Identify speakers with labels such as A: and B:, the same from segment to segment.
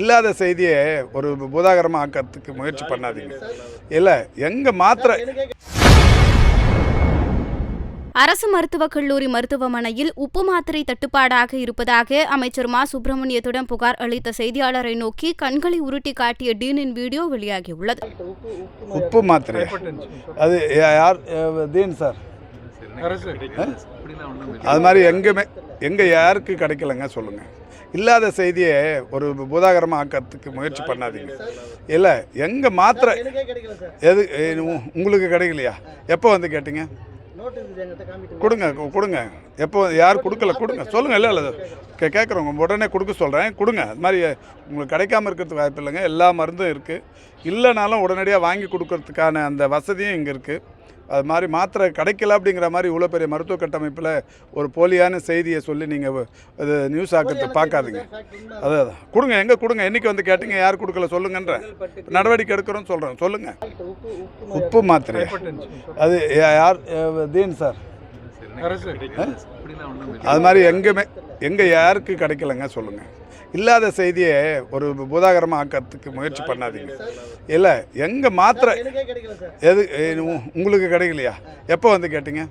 A: இல்லாத செய்தியை ஒரு பூதாகரமாக ஆக்கிறதுக்கு முயற்சி பண்ணாதீங்க. இல்லை எங்கே மாத்திரை
B: அரசு மருத்துவக் கல்லூரி மருத்துவமனையில் உப்பு மாத்திரை தட்டுப்பாடாக இருப்பதாக அமைச்சர் மா சுப்பிரமணியத்திடம் புகார் அளித்த செய்தியாளரை நோக்கி கண்களை உருட்டி காட்டிய டீனின் வீடியோ வெளியாகியுள்ளது.
A: உப்பு மாத்திரை அது யார் டீன் சார்? அது மாதிரி எங்கே யாருக்கு கிடைக்கலங்க சொல்லுங்கள். இல்லாத செய்தியை ஒரு பூதாகரமாக ஆக்கிறதுக்கு முயற்சி பண்ணாதீங்க. இல்லை எங்கே மாத்திரை எது உங்களுக்கு கிடைக்கலையா? எப்போ வந்து கேட்டீங்க? கொடுங்க. எப்போ யார் கொடுக்கல கொடுங்க சொல்லுங்கள். இல்லை கேட்குறவங்க உடனே கொடுக்க சொல்கிறேன், கொடுங்க. அது மாதிரி உங்களுக்கு கிடைக்காம இருக்கிறதுக்கு வாய்ப்பு இல்லைங்க. எல்லா மருந்தும் இருக்குது. இல்லைனாலும் உடனடியாக வாங்கி கொடுக்கறதுக்கான அந்த வசதியும் இங்கே இருக்குது. அது மாதிரி மாத்திரை கிடைக்கல அப்படிங்கிற மாதிரி இவ்வளோ பெரிய மருத்துவ கட்டமைப்பில் ஒரு போலியான செய்தியை சொல்லி நீங்கள் அது நியூஸ் ஆக்கிறத பார்க்காதீங்க. அதான் கொடுங்க. எங்கே கொடுங்க? என்றைக்கு வந்து கேட்டீங்க? யார் கொடுக்கல சொல்லுங்கன்ற நடவடிக்கை எடுக்கிறோன்னு சொல்கிறேன். சொல்லுங்கள். உப்பு மாத்திரை அது யார் டீன் சார்? அது மாதிரி எங்கே யாருக்கு கிடைக்கலங்க சொல்லுங்கள். இல்லாத செய்தியை ஒரு பூதாகரமாக ஆக்கிறதுக்கு முயற்சி பண்ணாதீங்க. இல்லை எங்கே மாத்திரை எது உங்களுக்கு கிடைக்கலையா? எப்போ வந்து கேட்டீங்க?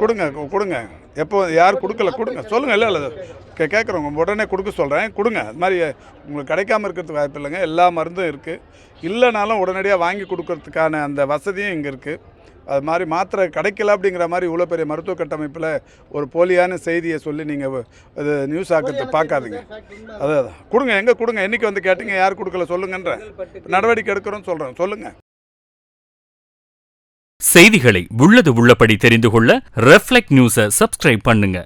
A: கொடுங்க. எப்போ யார் கொடுக்கல கொடுங்க சொல்லுங்கள். இல்லை கேட்குறவங்க உடனே கொடுக்க சொல்கிறேன், கொடுங்க. அது மாதிரி உங்களுக்கு கிடைக்காம இருக்கிறதுக்கு வாய்ப்பு இல்லைங்க. எல்லா மருந்தும் இருக்குது. இல்லைனாலும் உடனடியாக வாங்கி கொடுக்கறதுக்கான அந்த வசதியும் இங்கே இருக்குது. அது மாதிரி மாத்திரை கிடைக்கல அப்படிங்கிற மாதிரி இவ்வளோ பெரிய மருத்துவ கட்டமைப்பில் ஒரு போலியான செய்தியை சொல்லி நீங்கள் அது நியூஸ் ஆக்கிறத பார்க்காதீங்க. அதான் கொடுங்க. எங்கே கொடுங்க? என்றைக்கு வந்து கேட்டீங்க? யார் கொடுக்கல சொல்லுங்கன்ற நடவடிக்கை எடுக்கிறோன்னு சொல்கிறேன். சொல்லுங்கள்.
C: செய்திகளை உள்ளது உள்ளபடி தெரிந்து கொள்ள ரெஃப்ளெக்ட் நியூஸை சப்ஸ்கிரைப் பண்ணுங்க.